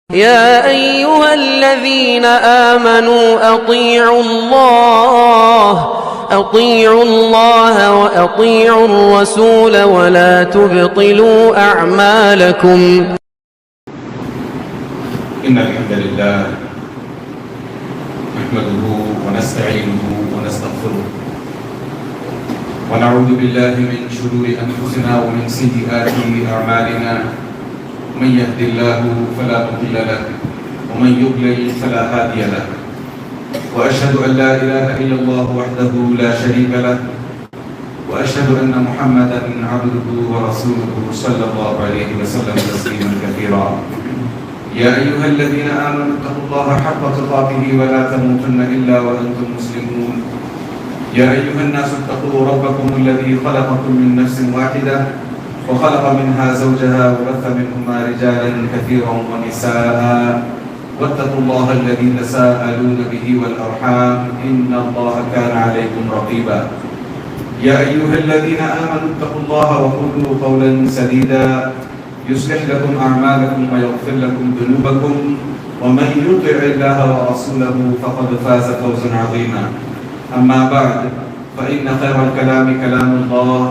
يا أيها الذين آمنوا أطيعوا الله وأطيعوا الرسول ولا تبطلوا أعمالكم. إن الحمد لله نحمده ونستعينه ونستغفره ونعوذ بالله من شرور أنفسنا ومن سيئات أعمالنا. من يهد الله فلا مضل له ومن يضلل فلا هادي له وأشهد أن لا إله إلا الله وحده لا شريك له وأشهد أن محمدا عبده ورسوله صلى الله عليه وسلم تسليما كثيرا. يا أيها الذين آمنوا اتقوا الله حق تقاته ولا تموتن إلا وأنتم مسلمون. يا أيها الناس اتقوا ربكم الذي خلقكم من نفس واحدة وخلق منها زوجها وبث منهما رجالا كثيرا ونساء واتقوا الله الذي تساءلون به والأرحام إن الله كان عليكم رقيبا. يا أيها الذين آمنوا اتقوا الله وقولوا قولا سديدا يصلح لكم أعمالكم ويغفر لكم ذنوبكم ومن يطع الله ورسوله فقد فاز فوزا عظيما. أما بعد فإن خير الكلام كلام الله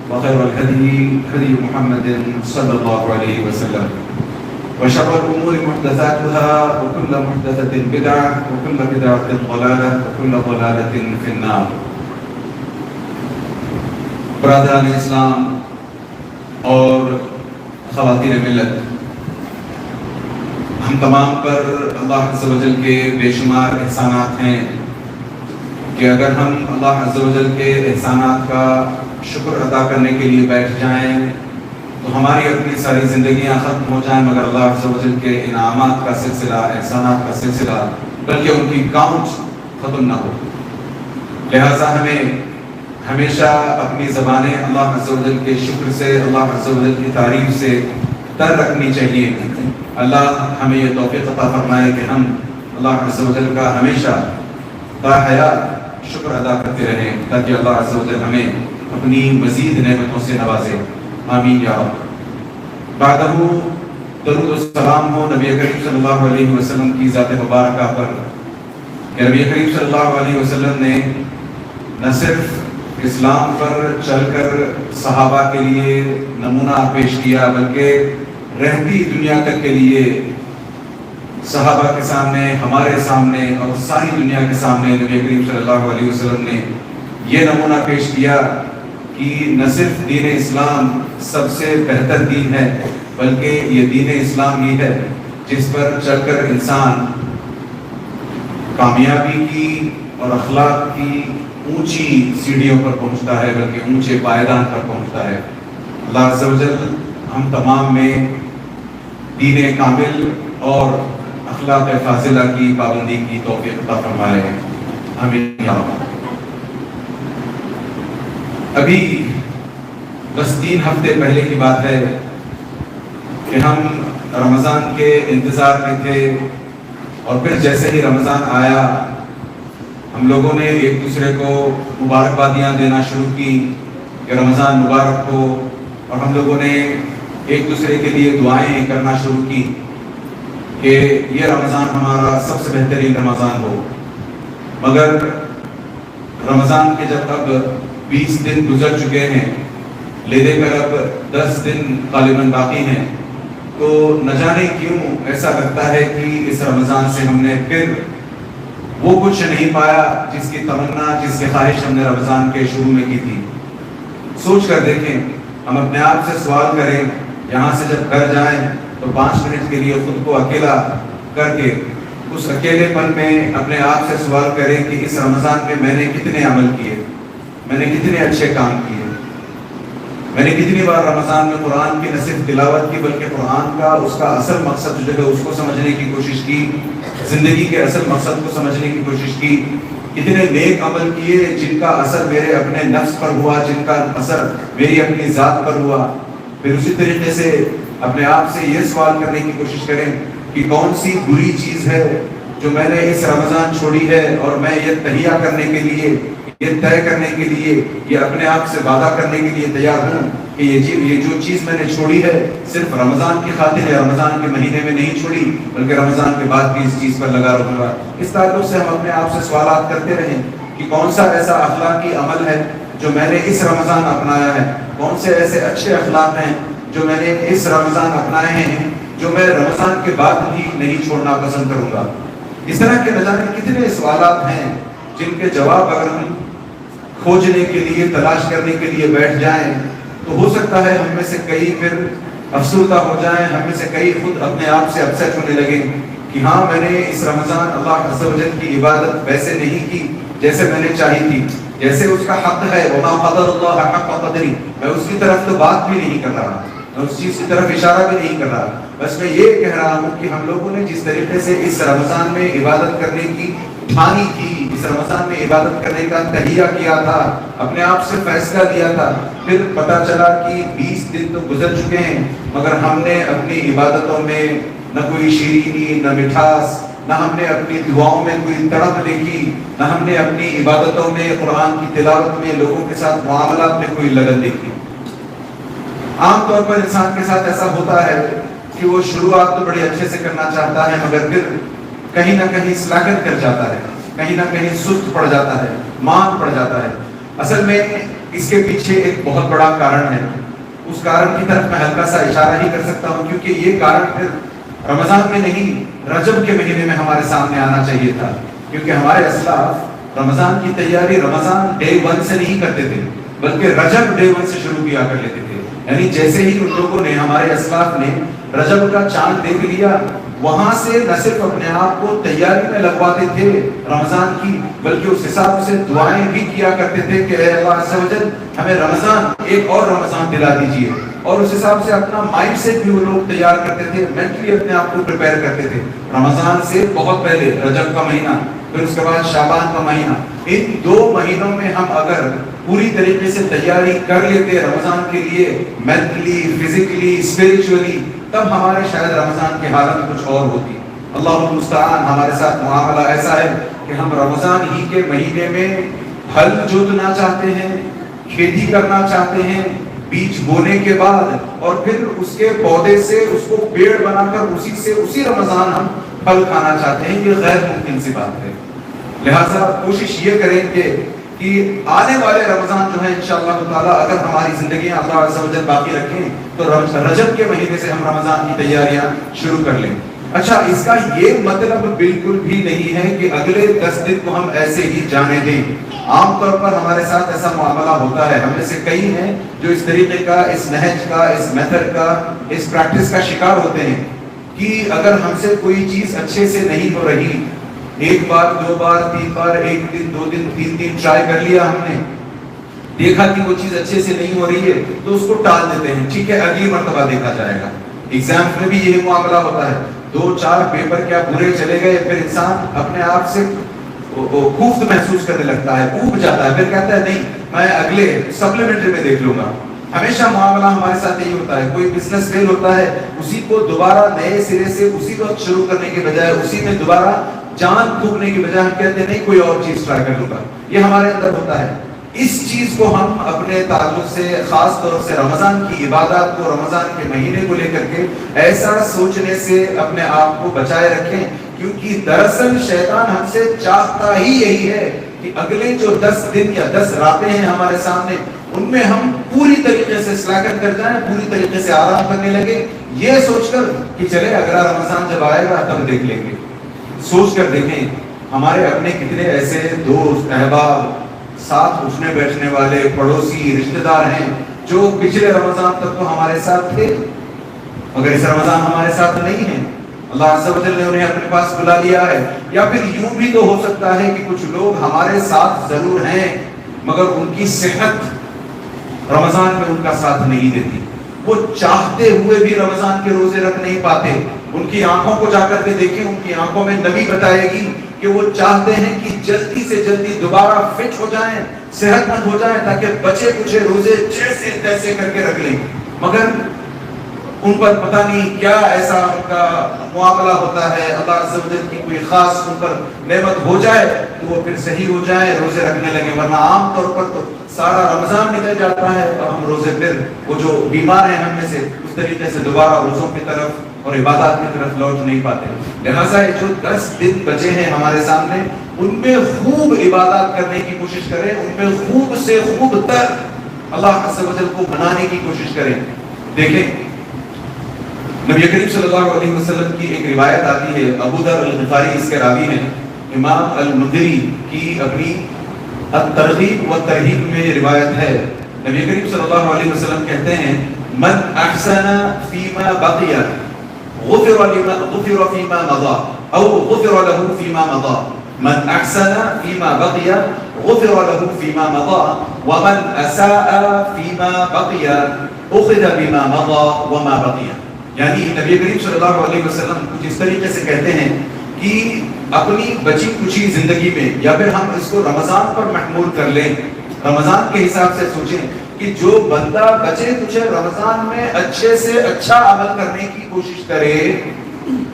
وخير الهدي هدي محمد صلى الله عليه وسلم وشر الأمور محدثاتها وكل محدثة بدعة وكل بدعة ضلالة وكل ضلالة في النار. برادران اسلام اور خواتین ملت، ہم تمام پر اللہ عز و جل کے بے شمار احسانات ہیں کہ اگر ہم اللہ عز و جل کے احسانات کا شکر ادا کرنے کے لیے بیٹھ جائیں تو ہماری اپنی ساری زندگیاں ختم ہو جائیں مگر اللہ عز و جل کے انعامات کا سلسلہ، احسانات کا سلسلہ، بلکہ ان کی کاؤنٹ ختم نہ ہو. لہذا ہمیں ہمیشہ اپنی زبانیں اللہ عز و جل کے شکر سے، اللہ عز و جل کی تعریف سے تر رکھنی چاہیے. اللہ ہمیں یہ توفیق عطا فرمائے کہ ہم اللہ عز و جل کا ہمیشہ تا حیات شکر ادا کرتے رہیں تاکہ اللہ عز و جل ہمیں اپنی مزید نعمتوں سے نوازے. آمین یا رب. بعدہ درود و سلام ہو نبی کریم صلی اللہ علیہ وسلم کی ذات مبارکہ پر کہ نبی کریم صلی اللہ علیہ وسلم نے نہ صرف اسلام پر چل کر صحابہ کے لیے نمونہ پیش کیا بلکہ رہتی دنیا تک کے لیے صحابہ کے سامنے، ہمارے سامنے اور ساری دنیا کے سامنے نبی کریم صلی اللہ علیہ وسلم نے یہ نمونہ پیش کیا کہ نہ صرف دین اسلام سب سے بہتر دین ہے بلکہ یہ دین اسلام ہی ہے جس پر چل کر انسان کامیابی کی اور اخلاق کی اونچی سیڑھیوں پر پہنچتا ہے بلکہ اونچے پائیدان پر پہنچتا ہے. اللہ عز و جل ہم تمام میں دین کامل اور اخلاق فاضلہ کی پابندی کی توفیق عطا فرمائے. آمین یا رب. ابھی بس 3 ہفتے پہلے کی بات ہے کہ ہم رمضان کے انتظار میں تھے اور پھر جیسے ہی رمضان آیا ہم لوگوں نے ایک دوسرے کو مبارکبادیاں دینا شروع کی کہ رمضان مبارک ہو، اور ہم لوگوں نے ایک دوسرے کے لیے دعائیں کرنا شروع کی کہ یہ رمضان ہمارا سب سے بہترین رمضان ہو. مگر رمضان کے جب اب 20 دن گزر چکے ہیں، لے دے کر اب 10 دن غالباً باقی ہیں، تو نہ جانے کیوں ایسا لگتا ہے کہ اس رمضان سے ہم نے پھر وہ کچھ نہیں پایا جس کی تمنا، جس کی خواہش ہم نے رمضان کے شروع میں کی تھی. سوچ کر دیکھیں، ہم اپنے آپ سے سوال کریں، یہاں سے جب گھر جائیں تو 5 منٹ کے لیے خود کو اکیلا کر کے اس اکیلے پن میں اپنے آپ سے سوال کریں کہ اس رمضان میں میں نے کتنے عمل کیے، میں نے کتنے اچھے کام کیے، میں نے کتنی بار رمضان میں قرآن کی نہ صرف تلاوت کی بلکہ قرآن کا اس کا اصل مقصد جو ہے اس کو سمجھنے کی کوشش کی، زندگی کے اصل مقصد کو سمجھنے کی کوشش کی، کتنے نیک عمل کیے جن کا اثر میرے اپنے نفس پر ہوا، جن کا اثر میری اپنی ذات پر ہوا. پھر اسی طریقے سے اپنے آپ سے یہ سوال کرنے کی کوشش کریں کہ کون سی بری چیز ہے جو میں نے اس رمضان چھوڑی ہے اور میں یہ تہیہ کرنے کے لیے یہ طے کرنے کے لیے، یہ اپنے آپ سے وعدہ کرنے کے لیے تیار ہوں کہ یہ جو چیز میں نے چھوڑی ہے صرف رمضان کی خاطر ہے، رمضان کے مہینے میں نہیں چھوڑی بلکہ رمضان کے بعد بھی اس چیز پر لگا رہوں گا۔ اس تعلق سے ہم اپنے آپ سے سوالات کرتے رہیں کہ کون سا ایسا اخلاقی عمل ہے جو میں نے اس رمضان اپنایا ہے، کون سے ایسے اچھے اخلاق ہیں جو میں نے اس رمضان اپنائے ہیں جو میں رمضان کے بعد بھی نہیں چھوڑنا پسند کروں گا۔ اس طرح کے نہ جانے کتنے سوالات ہیں جن کے جواب اگر ہم کھوجنے کے لیے، تلاش کرنے کے لیے بیٹھ جائیں تو ہو سکتا ہے ہم میں سے کئی پھر افسردہ ہو جائیں، ہم میں سے کئی خود اپنے آپ سے اپسیٹ ہونے لگیں کہ ہاں میں نے اس رمضان اللہ عز و جل کی عبادت ویسے نہیں کی جیسے میں نے چاہی تھی، جیسے اس کا حق ہے، وما قدر اللہ حق قدری، میں اس کی طرف تو بات بھی نہیں کر رہا، میں اس چیز کی طرف اشارہ بھی نہیں کر رہا، بس میں یہ کہہ رہا ہوں کہ ہم لوگوں نے جس طریقے سے اس رمضان میں عبادت کرنے کی ٹھانی تھی، اس رمضان میں عبادت کرنے کا تہیہ کیا تھا، اپنے آپ سے فیصلہ لیا تھا، پھر پتہ چلا کہ 20 دن تو گزر چکے ہیں مگر ہم نے اپنی عبادتوں میں نہ کوئی شیرینی، نہ مٹھاس، نہ ہم نے اپنی دعاؤں میں کوئی تڑپ دیکھی، نہ ہم نے اپنی عبادتوں میں، قرآن کی تلاوت میں، لوگوں کے ساتھ معاملات میں کوئی لگن دیکھی۔ عام طور پر انسان کے ساتھ ایسا ہوتا ہے کہ وہ شروعات تو بڑے اچھے سے کرنا چاہتا ہے مگر پھر کہیں نہ کہیں سلاکن کر جاتا ہے، کہیں نہ کہیں سست پڑ جاتا ہے، مان پڑ جاتا ہے۔ اصل میں اس کے پیچھے ایک بہت بڑا کارن ہے، اس کارن کی طرف میں ہلکا سا اشارہ ہی کر سکتا ہوں کیونکہ یہ کارن پھر رمضان میں نہیں، رجب کے مہینے میں ہمارے سامنے آنا چاہیے تھا، کیونکہ ہمارے اسلاف رمضان کی تیاری رمضان ڈے 1 سے نہیں کرتے تھے بلکہ رجب ڈے 1 سے شروع کیا کر لیتے تھے۔ یعنی جیسے ہی ان لوگوں نے، ہمارے اسلاف نے رجب کا چاند دیکھ لیا، وہاں سے نہ صرف اپنے آپ کو تیاری میں لگواتے تھے رمضان کی بلکہ اس حساب سے دعائیں بھی کیا کرتے تھے کہ اے اللہ عز و جل ہمیں رمضان، ایک اور رمضان دلا دیجیے، اور اس حساب سے اپنا مائنڈ سیٹ بھی وہ لوگ تیار کرتے تھے، مینٹلی اپنے آپ کو پریپیئر کرتے تھے رمضان سے بہت پہلے، رجب کا مہینہ، پھر اس کے بعد شعبان کا مہینہ۔ ان 2 مہینوں میں ہم اگر پوری طریقے سے تیاری کر لیتے رمضان کے لیے، مینٹلی، فزیکلی، اسپرچولی، تب ہمارے شاید رمضان کی حالت کچھ اور ہوتی۔ اللہ المستعان، ہمارے ساتھ معاملہ ایسا ہے کہ ہم رمضان ہی کے مہینے میں پھل جوتنا چاہتے ہیں، کھیتی کرنا چاہتے ہیں، بیج بونے کے بعد، اور پھر اس کے پودے سے اس کو پیڑ بنا کر اسی رمضان ہم پھل کھانا چاہتے ہیں۔ یہ غیر ممکن سی بات ہے۔ لہٰذا کوشش یہ کریں گے کہ آنے والے رمضان جو ہے انشاءاللہ تعالیٰ اگر ہماری زندگیاں اللہ عز و جل باقی رکھیں تو رجب کے مہینے سے ہم رمضان کی تیاریاں شروع کر لیں۔ اچھا، اس کا یہ مطلب بالکل بھی نہیں ہے کہ اگلے 10 دن کو ہم ایسے ہی جانے دیں۔ عام طور پر ہمارے ساتھ ایسا معاملہ ہوتا ہے، ہم میں سے کئی ہیں جو اس طریقے کا، اس نہج کا، اس میتھڈ کا، اس پریکٹس کا شکار ہوتے ہیں کہ اگر ہم سے کوئی چیز اچھے سے نہیں ہو رہی، 1 بار 2 بار 3 بار، 1 دن 2 دن 3 دن ٹرائی کر لیا، ہم نے دیکھا کہ وہ چیز اچھے سے نہیں ہو رہی ہے تو اس کو ٹال دیتے ہیں، ٹھیک ہے اگلی مرتبہ دیکھا جائے گا۔ ایگزامس میں بھی یہی معاملہ ہوتا ہے، 2-4 پیپر کیا برے چلے گئے، پھر انسان اپنے آپ سے خوف محسوس کرنے لگتا ہے، اوب جاتا ہے، پھر کہتا ہے نہیں میں اگلے سپلیمنٹری میں دیکھ لوں گا۔ ہمیشہ معاملہ ہمارے ساتھ یہی ہوتا ہے، کوئی بزنس فیل ہوتا ہے، اسی کو دوبارہ نئے سرے سے اسی وقت شروع کرنے کے بجائے، اسی میں دوبارہ جان پھونکنے کی بجائے ہم کہتے ہیں نہیں کوئی اور چیز ٹرائی کر لوں گا۔ یہ ہمارے اندر ہوتا ہے۔ اس چیز کو ہم اپنے تعلق سے، خاص طور سے رمضان کی عبادات کو، رمضان کے مہینے کو لے کر کے ایسا سوچنے سے اپنے آپ کو بچائے رکھیں، کیونکہ دراصل شیطان ہم سے چاہتا ہی یہی ہے کہ اگلے جو 10 دن یا 10 راتیں ہیں ہمارے سامنے، ان میں ہم پوری طریقے سے سلاکت کر جائیں، پوری طریقے سے آرام کرنے لگے، یہ سوچ کر کہ چلے اگلا رمضان جب آئے گا تب دیکھ لیں گے۔ سوچ کر دیکھیں ہمارے اپنے کتنے ایسے دوست، احباب، ساتھ اٹھنے بیٹھنے والے، پڑوسی، رشتہ دار ہیں جو پچھلے رمضان تک تو ہمارے ساتھ تھے مگر اس رمضان ہمارے ساتھ نہیں ہیں۔ اللہ عز و جل نے انہیں اپنے پاس بلا لیا ہے، یا پھر یوں بھی تو ہو سکتا ہے کہ کچھ لوگ ہمارے ساتھ ضرور ہیں مگر ان کی صحت رمضان میں ان کا ساتھ نہیں دیتی، وہ چاہتے ہوئے بھی رمضان کے روزے رکھ نہیں پاتے۔ ان کی آنکھوں کو جا کر کے دیکھیں، ان کی آنکھوں میں نمی بتائے گی کہ وہ چاہتے ہیں کہ جلدی سے جلدی دوبارہ فٹ ہو جائیں، صحت مند ہو جائیں، تاکہ بچے کچھ روزے جیسے تیسے کر کے رکھ لیں، مگر ان پر پتہ نہیں کیا ایسا ان کا معاملہ ہوتا ہے، اللہ عز و جل کی کوئی خاص ان پر نعمت ہو جائے تو وہ پھر صحیح ہو جائے، روزے رکھنے لگے، ورنہ عام طور پر تو سارا رمضان نکل جاتا ہے اور ہم روزے پھر وہ جو بیمار ہیں ہم میں سے اس طریقے سے دوبارہ روزوں کی طرف اور عبادات کی طرف لوٹ نہیں پاتے۔ لہٰذا یہ جو 10 دن بچے ہیں ہمارے سامنے، ان میں خوب عبادات کرنے کی کوشش کریں، ان میں خوب سے خوب تر اللہ عز و جل کو منانے کی کوشش کریں۔ دیکھیں نبی کریم صلی اللہ علیہ وسلم کی ایک روایت آتی ہے، ابو ذر الغفاری اس کے راوی ہیں، امام المنذری کی اپنی الترغیب و ترہیب میں روایت ہے، نبی کریم صلی اللہ علیہ وسلم کہتے ہیں من احسن فیما بقی غفر فیما مضى او غفر له فیما مضى، من احسن فیما بقی غفر له فیما مضى ومن اساء فیما بقی اخذ بما مضى وما بقی۔ یعنی نبی کریم صلی اللہ علیہ وسلم کچھ اس طریقے سے کہتے ہیں کہ اپنی بچی کچی زندگی میں، یا پھر ہم اس کو رمضان پر محمول کر لیں، رمضان کے حساب سے سوچیں کہ جو بندہ بچے کچے رمضان میں اچھے سے اچھا عمل کرنے کی کوشش کرے،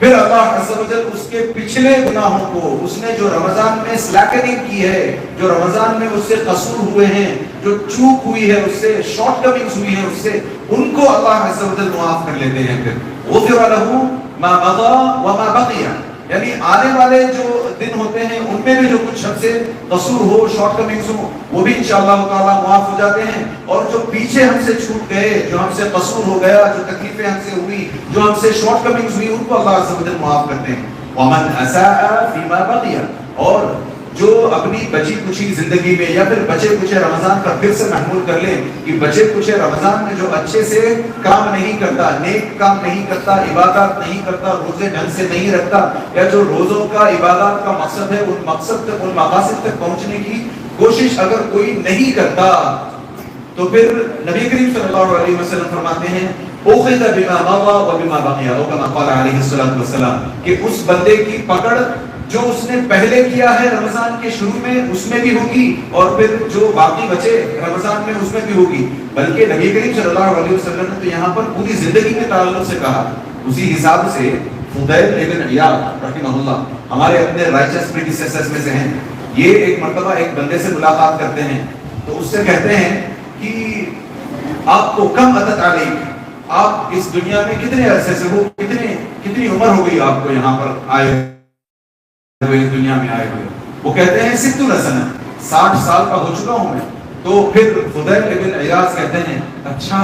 پھر اللہ عز و جل اس کے پچھلے گناہوں کو، اس نے جو رمضان میں سلیکننگ کی ہے، جو رمضان میں اس سے قصور ہوئے ہیں، جو چوک ہوئی ہے اس سے، شارٹ کمنگز ہوئی ہیں اس سے، ان کو اللہ عز و جل معاف کر لیتے ہیں۔ پھر غفر له ما مضى وما بقي، یعنی آنے والے جو دن ہوتے ہیں ان میں بھی جو کچھ ہم سے قصور ہو، شارٹ کمنگز ہو، وہ بھی انشاءاللہ تعالیٰ معاف ہو جاتے ہیں، اور جو پیچھے ہم سے چھوٹ گئے، جو ہم سے قصور ہو گیا، جو تکلیفیں ہم سے ہوئی، جو ہم سے شارٹ کمنگز ہوئی، ان کو اللہ عز و جل معاف کرتے ہیں۔ ومن اساء فیما بقی، اور جو اپنی بچی کچی زندگی میں یا پھر بچے کچے رمضان کا پھر سے محمول کر لیں کہ بچے کچے رمضان میں جو اچھے سے کام نہیں کرتا، نیک کام نہیں کرتا، عبادات نہیں کرتا، روزے ڈھنگ سے نہیں رکھتا، یا جو روزوں کا عبادات کا مقصد ہے ان مقصد تک، ان مقاصد تک پہنچنے کی کوشش اگر کوئی نہیں کرتا، تو پھر نبی کریم صلی اللہ علیہ وسلم فرماتے ہیں اخذ بما مضى وبما بقي، او کما قال علیہ الصلوۃ والسلام، کہ اس بندے کی پکڑ جو اس نے پہلے کیا ہے رمضان کے شروع میں اس میں بھی ہوگی، اور پھر جو باقی بچے رمضان میں اس میں بھی ہوگی، بلکہ نبی کریم صلی اللہ علیہ وسلم نے تو یہاں پر پوری زندگی کے تعلق سے کہا۔ اسی حساب سے فضیل ابن عیاض رحمہ اللہ ہمارے اپنے رائچس پریڈیسیسرز میں سے ہیں، یہ ایک مرتبہ ایک بندے سے ملاقات کرتے ہیں تو اس سے کہتے ہیں کہ آپ کو کم عدد علیک، آپ اس دنیا میں کتنے عرصے سے ہو، کتنی عمر ہو گئی آپ کو یہاں پر آئے ہوئے، اس دنیا میں آئے ہوئے؟ وہ کہتے ہیں 60 سنہ، 60 سال کا ہو چکا ہوں میں۔ تو پھر فضیل ابن عیاض کہتے ہیں اچھا،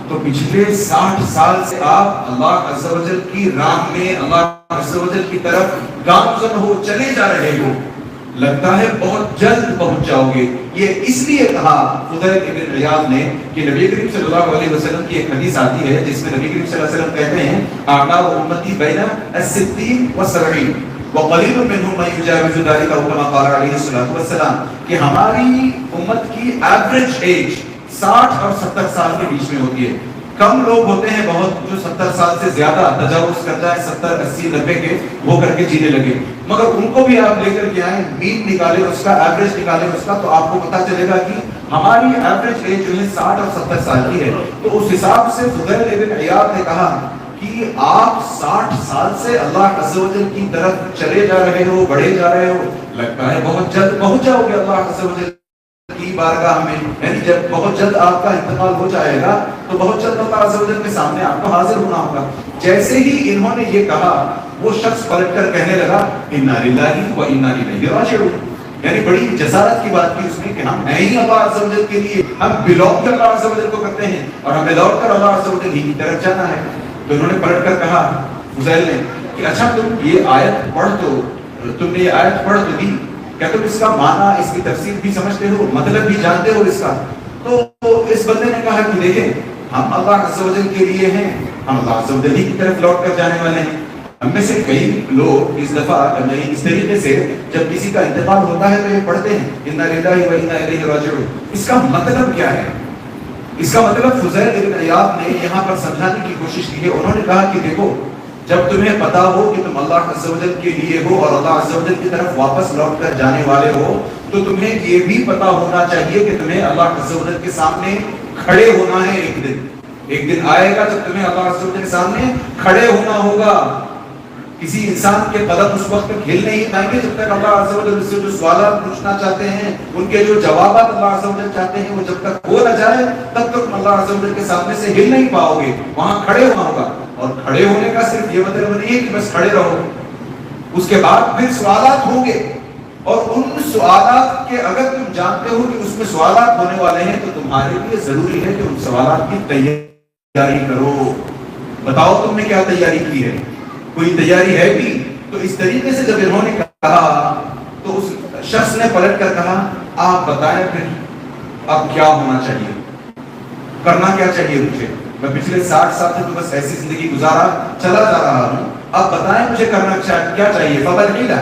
تو پچھلے 60 سال سے آپ اللہ عز و جل کی راہ میں، اللہ عز و جل کی طرف گامزن ہو، چلے جا رہے ہو، لگتا ہے بہت جلد پہنچ جاؤ گے۔ یہ اس لیے کہا فضیل ابن عیاض نے کہ نبی کریم صلی اللہ علیہ وسلم کی ایک حدیث آتی ہے جس میں نبی کریم صلی اللہ علیہ وسلم کہتے ہیں اعمار امتی بین الستین والسبعین وقلیل منهم من یجاوز ذلک، او کما قال علیہ الصلوۃ والسلام، کہ ہماری امت کی ایوریج ایج 60 اور 70 سال کے بیچ میں ہوتی ہے۔ کم لوگ ہوتے ہیں بہت جو 70 سال سے زیادہ تجاوز کرتا ہے، 70 80 90 کے وہ کر کے جینے لگے، مگر ان کو بھی آپ لے کر کے آئیں، مین نکالے اس کا، ایوریج نکالے اس کا، تو آپ کو پتہ چلے گا کہ ہماری ایوریج ایج جو ہے 60 اور 70 سال کی ہے۔ تو اس حساب سے فضیل ابن عیاض نے کہا کہ آپ 60 سال سے اللہ عز و جل کی طرف چلے جا رہے ہو، بڑھے جا رہے ہو، لگتا ہے بہت جلد پہنچ جاؤ گے اللہ عز و جل کی بارگاہ میں، یعنی جب بہت جلد آپ کا انتقال ہو جائے گا تو بہت جلد اللہ عز و جل کے سامنے آپ کو حاضر ہونا ہوگا۔ جیسے ہی انہوں نے یہ کہا، وہ شخص پلٹ کر کہنے لگا انا للہ و انا الیہ راجعون، یعنی بڑی جسارت کی بات کی اس نے کہ ہم ہیں ہی اللہ عز و جل کے لیے، ہم بلونگ اللہ عز و جل کو کرتے ہیں اور ہمیں لوٹ کر اللہ عز و جل ہی کی طرف جانا ہے۔ تو انہوں نے پلٹ کر کہا فضیل نے کہ اچھا تم یہ آیت پڑھ تو، تم نے یہ آیت پڑھ تو دی، کیا تم اس کا معنی، اس کی تفسیر بھی سمجھتے ہو، مطلب بھی جانتے ہو اس کا؟ تو اس بندے نے کہا کہ دیکھیں ہم اللہ عز و جل کے لیے ہیں، ہم اللہ عز و جل ہی کی طرف لوٹ کر جانے والے ہیں۔ ہم میں سے کئی لوگ اس دفعہ اس طریقے سے جب کسی کا انتقال ہوتا ہے تو یہ پڑھتے ہیں انا للہ و انا الیہ راجعون۔ اس کا مطلب کیا ہے؟ اس کا مطلب فضیل ابن عیاض نے یہاں پر سمجھانے کی کوشش کی ہے۔ انہوں نے کہا کہ دیکھو، جب تمہیں پتا ہو کہ تم اللہ عز و جل کے لیے ہو اور اللہ عز و جل کی طرف واپس لوٹ کر جانے والے ہو، تو تمہیں یہ بھی پتا ہونا چاہیے کہ تمہیں اللہ عز و جل کے سامنے کھڑے ہونا ہے ایک دن۔ ایک دن آئے گا جب تمہیں اللہ عز و جل کے سامنے کھڑے ہونا ہوگا. کسی انسان کے قدم اس وقت تک ہل نہیں پائیں گے جب تک اللہ عز و جل سے جو سوالات پوچھنا چاہتے ہیں, ان کے جو جوابات اللہ عز و جل چاہتے ہیں, وہ جب تک ہو نہ جائے تب تک اللہ عز و جل کے سامنے سے ہل نہیں پاؤ گے. وہاں کھڑے ہونا ہوگا, اور کھڑے ہونے کا صرف یہ مطلب نہیں ہے کہ بس کھڑے رہو. اس کے بعد پھر سوالات ہوں گے, اور ان سوالات کے اگر تم جانتے ہو کہ اس میں سوالات ہونے والے ہیں تو تمہارے لیے ضروری ہے کہ ان سوالات کی تیاری کرو. بتاؤ تم نے کیا تیاری کی ہے؟ کوئی تیاری ہے بھی؟ تو اس طریقے سے جب انہوں نے کہا تو اس شخص نے پلٹ کر کہا آپ بتائیں پھر اب کیا ہونا چاہیے, کرنا کیا چاہیے مجھے؟ میں پچھلے 60 سال سے تو بس ایسی زندگی گزارا چلا جا رہا ہوں, اب بتائیں مجھے کرنا کیا چاہیے. فضل کیا؟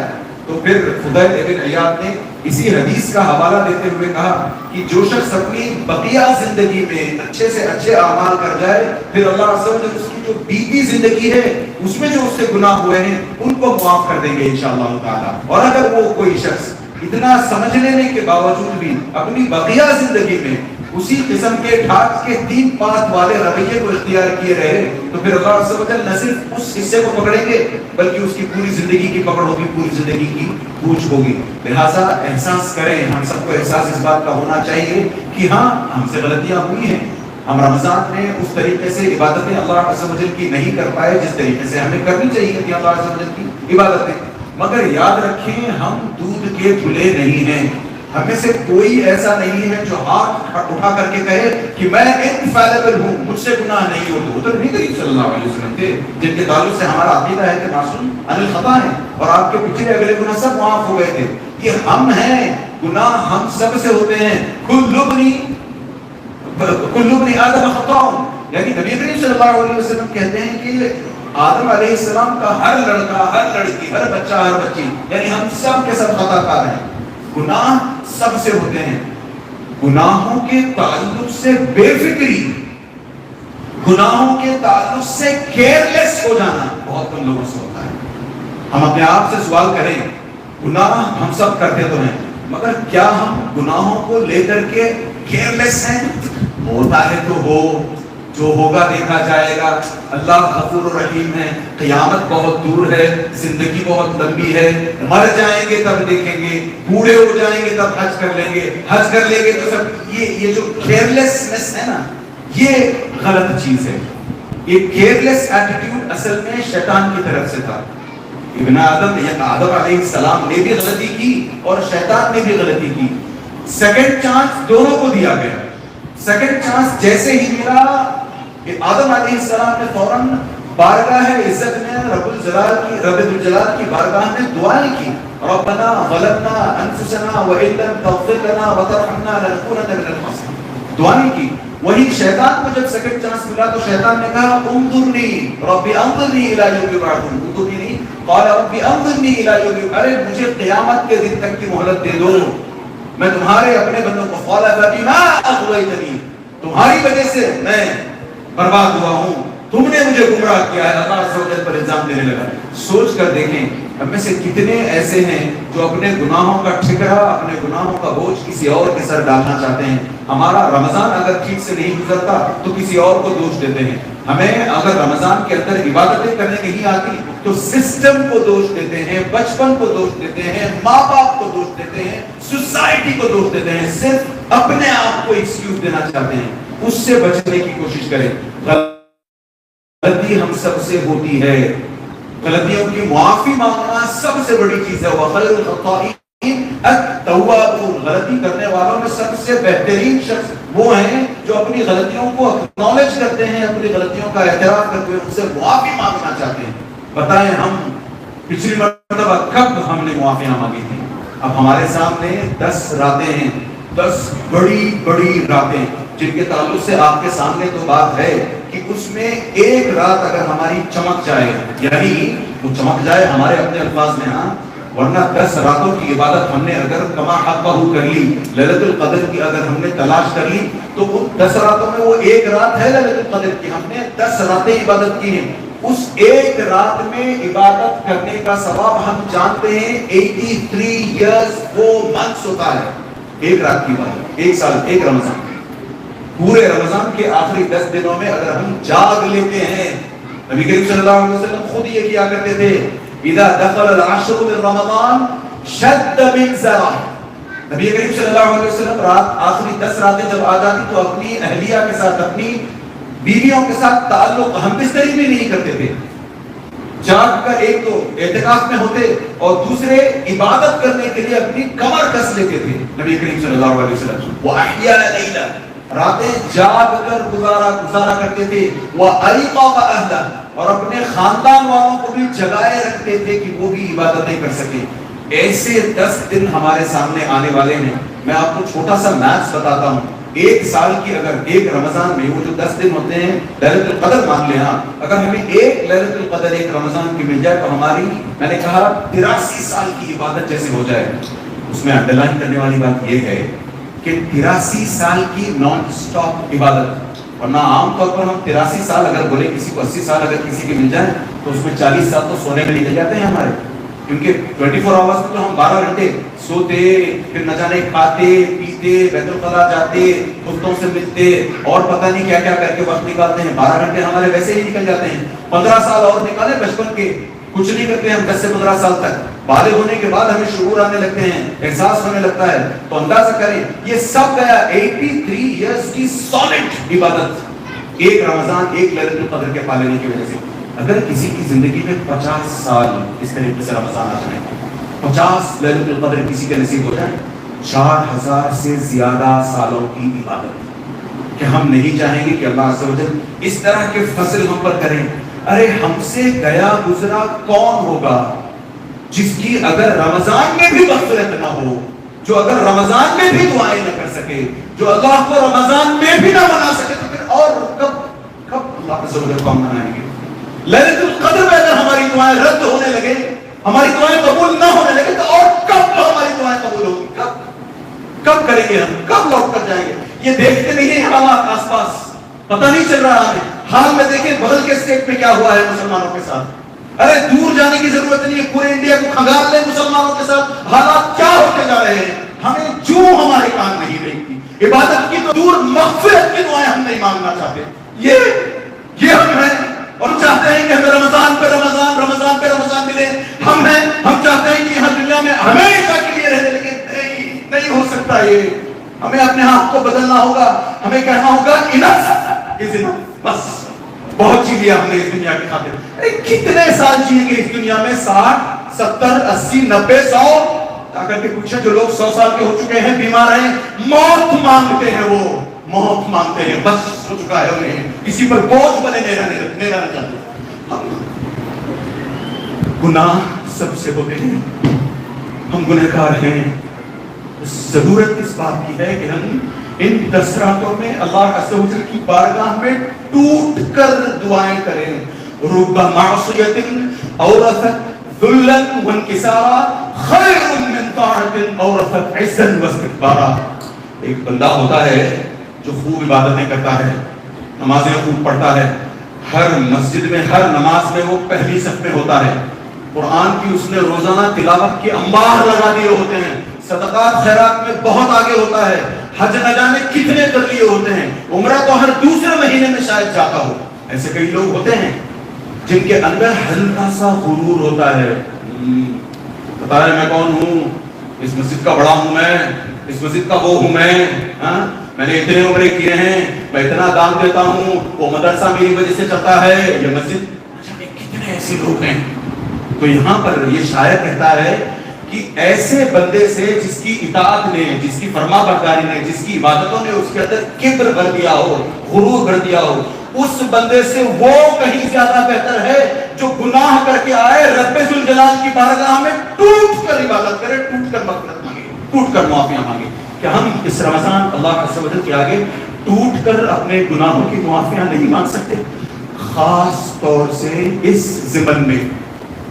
تو پھر فضیل ابن عیاض نے اسی حدیث کا حوالہ دیتے ہوئے کہا کہ جو شخص اپنی بقیہ زندگی میں اچھے سے اچھے اعمال کر جائے, پھر اللہ عز و جل اس کی جو بیتی زندگی ہے اس میں جو اس سے گناہ ہوئے ہیں ان کو معاف کر دیں گے انشاءاللہ تعالی. اور اگر وہ کوئی شخص اتنا سمجھ لینے کے باوجود بھی اپنی بقیہ زندگی میں اسی قسم کے ڈھاک کے 3 پات والے رویے کو اختیار کیے رہے, تو پھر اللہ عز و جل نہ صرف اس حصے کو پکڑیں گے بلکہ اس کی پوری زندگی کی پکڑ ہوگی, پوری زندگی کی پوچھ ہوگی. لہٰذا احساس کریں, ہم سب کو احساس اس بات کا ہونا چاہیے کہ ہاں ہم سے غلطیاں ہوئی ہیں, ہم رمضان میں اس طریقے سے عبادتیں اللہ عز و جل کی نہیں کر پائے جس طریقے سے ہمیں کرنی چاہیے تھی اللہ عز و جل کی عبادتیں. مگر یاد رکھیں ہم دودھ کے دھلے نہیں ہیں. ہمیں سے کوئی ایسا نہیں ہے جو ہاتھ اٹھا کر کے کہے کہ میں انفیلیبل ہوں, مجھ سے گناہ نہیں ہوتے. ادھر نبی کریم صلی اللہ علیہ وسلم تھے جن کے تعلق سے ہمارا عقیدہ ہے کہ معصوم عن الخطا ہے, اور آپ کے پچھلے اگلے گناہ سب معاف ہو گئے تھے. یہ ہم ہیں, گناہ ہم سب سے ہوتے ہیں. کل ابن آدم خطاء, یعنی نبی کریم صلی اللہ علیہ وسلم کہتے ہیں کہ آدم علیہ السلام کا ہر لڑکا, ہر لڑکی, ہر بچہ, ہر بچی, یعنی ہم سب کے سب خطا کار ہیں. گناہ سب سے ہوتے ہیں. گناہوں کے تعلق سے بے فکری, گناہوں کے تعلق سے کیئرلیس ہو جانا بہت کم لوگوں سے ہوتا ہے. ہم اپنے آپ سے سوال کریں, گناہ ہم سب کرتے تو ہیں, مگر کیا ہم گناہوں کو لے کر کے کیئرلیس ہیں؟ ہوتا ہے تو ہو, جو ہوگا دیکھا جائے گا. اللہ غفور و رحیم ہے, قیامت بہت دور ہے, زندگی بہت لمبی ہے, مر جائیں گے تب دیکھیں گے, بوڑھے ہو جائیں گے تب حج کر لیں گے, حج کر لیں گے تو سب. یہ جو کیئرلیسنس ہے نا, یہ غلط چیز ہے. یہ کیئرلیس ایٹیٹیوڈ اصل میں شیطان کی طرف سے تھا. ابن آدم علیہ السلام نے بھی غلطی کی اور شیطان نے بھی غلطی کی. سیکنڈ چانس دونوں کو دیا گیا. سیکنڈ چانس جیسے ہی ملا, آدم علیہ السلام نے فوراً بارگاہ عزت میں رب الجلال کی بارگاہ میں دعائیں کی. ربنا ظلمنا انفسنا وان لم تغفر لنا وترحمنا لنكونن من الخاسرین, دعائیں کی. وہی شیطان کو جب سیکنڈ چانس ملا تو شیطان نے کہا انظرنی رب انظرنی الی یوم یبعثون, انظرنی نہیں, قال رب انظرنی الی یوم یبعثون, ارے مجھے قیامت کے دن تک کی مہلت دے دو, میں تمہارے اپنے بندوں کو قال فبما اغویتنی, تمہاری وجہ سے میں برباد ہوا ہوں, تم نے مجھے گمراہ کیا ہے. اللہ عز و جل پر الزام دینے لگا. سوچ کر دیکھیں ہم میں سے کتنے ایسے ہیں جو اپنے گناہوں کا ٹھکرا, اپنے گناہوں کا بوجھ کسی اور کے سر ڈالنا چاہتے ہیں. ہمارا رمضان اگر ٹھیک سے نہیں گزرتا تو کسی اور کو دوش دیتے ہیں. ہمیں اگر رمضان کے اندر عبادتیں کرنے نہیں آتی تو سسٹم کو دوش دیتے ہیں, بچپن کو دوش دیتے ہیں, ماں باپ کو دوش دیتے ہیں, سوسائٹی کو دوش دیتے ہیں. صرف اپنے آپ کو ایکسکیوز دینا چاہتے ہیں. اس سے بچنے کی کوشش کریں. غلطی ہم سب سے ہوتی ہے, غلطیوں کی معافی مانگنا سب سے بڑی چیز ہے. وخیر الخطائین التوابون, غلطی کرنے والوں میں سب سے بہترین شخص وہ ہیں جو اپنی غلطیوں کو اکنالج کرتے ہیں, اپنی غلطیوں کا اعتراف کرتے ہوئے ان سے معافی مانگنا چاہتے ہیں. بتائیں ہم پچھلی مرتبہ کب ہم نے معافیاں مانگی تھی؟ اب ہمارے سامنے 10 راتیں ہیں, 10 بڑی بڑی راتیں جن کے تعلق سے آپ کے سامنے تو بات ہے کہ اس میں ایک رات اگر ہماری چمک جائے, یعنی وہ چمک جائے ہمارے اپنے الفاظ میں, ہاں, ورنہ 10 راتوں کی عبادت ہم نے اگر کما حقہ کر لی, لیلۃ القدر کی اگر ہم نے تلاش کر لی, تو وہ 10 راتوں میں وہ ایک رات ہے لیلۃ القدر کی. ہم نے 10 راتیں عبادت کی ہیں. اس ایک رات میں عبادت کرنے کا ثواب ہم جانتے ہیں 83 years 4 months ہوتا ہے. ایک رات کی بات, ایک سال, ایک رمضان. پورے رمضان کے آخری 10 دنوں میں اگر ہم جاگ لیتے ہیں، نبی کریم صلی اللہ علیہ وسلم خود یہ کیا کرتے تھے، اذا دخل العشر من رمضان شد من زرع، نبی کریم صلی اللہ علیہ وسلم رات آخری 10 راتیں جب آ جاتی تو اپنی اہلیہ کے ساتھ، اپنی بیویوں کے ساتھ تعلق ہم بستری بھی نہیں کرتے تھے، جاگ کر ایک تو اعتکاف میں ہوتے اور دوسرے عبادت کرنے کے لیے اپنی کمر کس لیتے تھے نبی کریم صلی اللہ علیہ وسلم، وَأَحْيَا لَيْلًا، راتیں جاگ کر گزارا کرتے تھے، وَأَيْقَظَ أَهْلَهُ، اور اپنے خاندان والوں کو بھی جگائے رکھتے تھے کہ وہ بھی عبادتیں کر سکیں۔ ایسے 10 دن ہمارے سامنے آنے والے ہیں۔ میں آپ کو چھوٹا سا میتھس بتاتا ہوں، ایک سال کی اگر ایک رمضان میں وہ جو 10 دن ہوتے ہیں لیلۃ القدر مان لیں، اگر ہمیں ایک لیلۃ القدر ایک رمضان کی مل جائے تو ہماری، میں نے کہا 83 سال کی عبادت جیسے ہو جائے۔ اس میں انڈر لائن کرنے والی بات یہ ہے کہ 83 سال کی نان سٹاپ عبادت، ورنہ عام طور پر ہم 83 سال اگر بولے کسی کو، 80 سال اگر کسی کے مل جائیں تو اس میں 40 سال تو سونے میں نکل جاتے ہیں ہمارے، کیونکہ 24 آورس میں تو ہم 12 گھنٹے سوتے، پھر نہ جانے کھاتے پیتے، بیت الخلا جاتے، دوستوں سے ملتے اور پتہ نہیں کیا کیا کر کے وقت نکالتے ہیں۔ 12 گھنٹے ہمارے ویسے ہی نکل جاتے ہیں۔ 15 سال اور نکالے بچپن کے، کچھ نہیں کرتے ہم 10 سے 15 سال تک، بالغ ہونے کے بعد ہمیں شعور آنے لگتے ہیں، احساس ہونے لگتا ہے، تو اندازہ کریں یہ سب گیا 83 ایئرز کی سالڈ عبادت ایک رمضان ایک لیلۃ القدر کے پا لینے کی وجہ سے۔ اگر کسی کی زندگی میں 50 سال اس طریقے سے رمضان آ جائیں، 50 لیلۃ القدر کسی کے نصیب ہو جائے، 4000 سے زیادہ سالوں کی عبادت، کہ ہم نہیں چاہیں گے کہ اللہ عز و جل اس طرح کے فضل ہم پر کریں۔ ارے ہم سے گیا گزرا کون ہوگا جس کی اگر رمضان میں بھی مغفرت نہ ہو، جو اگر رمضان میں بھی دعائیں نہ کر سکے، جو اللہ کو رمضان میں بھی نہ منا سکے، تو پھر اور کب اللہ عز و جل کو ہم منائیں گے؟ لیلۃ القدر میں اگر ہماری دعائیں رد ہونے لگے، ہماری دعائیں قبول نہ ہونے لگے، تو اور کب ہماری دعائیں قبول ہوگی؟ کب کریں گے ہم؟ کب لوٹ کر جائیں گے؟ یہ دیکھتے نہیں ہیں حالات آس پاس، پتہ نہیں چل رہا ہمیں۔ حال میں دیکھیں بغل کے اسٹیٹ میں کیا ہوا ہے مسلمانوں کے ساتھ۔ ارے دور جانے کی ضرورت نہیں ہے، پورے انڈیا کو کھنگال لیں مسلمانوں کے ساتھ، حالات کیا ہوتے جا رہے ہیں۔ ہمیں جو ہمارے کان نہیں دیکھتی، عبادت کی تو دور، مغفرت کی دعائیں ہم نہیں مانگنا چاہتے۔ یہ ہم ہیں، اور ہم چاہتے ہیں کہ ہمیں رمضان پہ رمضان ملے۔ ہم چاہتے ہیں کہ یہاں دنیا میں ہمیشہ کے لیے رہنے، لیکن نہیں ہو سکتا یہ۔ ہمیں اپنے ہاتھ کو بدلنا ہوگا، ہمیں کہنا ہوگا بس بہت جی لیا ہم نے اس دنیا کی خاطر۔ کتنے سال جییں گے اس دنیا میں؟ 60 70 80 90 100؟ آ کر کے پوچھیں جو لوگ 100 سال کے ہو چکے ہیں، بیمار ہیں، موت مانگتے ہیں، وہ موت مانگتے ہیں، بس ہو چکا ہے انہیں، کسی پر بوجھ بنے نہیں رہنا چاہتے۔ گناہ سب سے ہوتے ہیں، ہم گنہگار ہیں۔ ضرورت اس بات کی ہے کہ ہم ان 10 راتوں میں اللہ عز و جل کی بارگاہ میں ٹوٹ کر دعائیں کریں۔ رب معصیۃ اورثت ذلا وانکسارا خیر من طاعۃ اورثت عزا واستکبارا۔ ایک بندہ ہوتا ہے جو خوب عبادتیں کرتا ہے، نمازیں خوب پڑھتا ہے، ہر مسجد میں ہر نماز میں وہ پہلی صف میں ہوتا ہے، قرآن کی اس نے روزانہ تلاوت کے انبار لگا دیے ہوتے ہیں، صدقات خیرات میں بہت آگے ہوتا ہے، حج نہ جانے کتنے کر لیے ہوتے ہیں، عمرہ تو ہر دوسرے مہینے میں شاید جاتا ہو۔ ایسے کئی لوگ ہوتے ہیں جن کے اندر ہلکا سا غرور ہوتا ہے، بتا رہے میں کون ہوں، اس مسجد کا بڑا ہوں میں، اس مسجد کا وہ ہوں میں نے اتنے عمرے کیے ہیں، میں اتنا دان دیتا ہوں، وہ مدرسہ میری وجہ سے چلتا ہے، یہ مسجد۔ کتنے ایسے لوگ ہیں؟ تو یہاں پر یہ شاعر کہتا ہے کہ ایسے بندے سے جس کی اطاعت نے، جس کی فرما برداری نے، جس کی عبادتوں نے اس کے اندر کبر بھر دیا ہو، غرور بھر دیا ہو، اس بندے سے وہ کہیں زیادہ بہتر ہے جو گناہ کر کے آئے رب ذوالجلال کی بارگاہ میں ٹوٹ کر عبادت کرے، ٹوٹ کر مغفرت مانگے، ٹوٹ کر معافیاں مانگے۔ کہ ہم اس رمضان اللہ عز و جل کے آگے ٹوٹ کر اپنے گناہوں کی معافیاں نہیں مانگ سکتے، خاص طور سے اس ضمن میں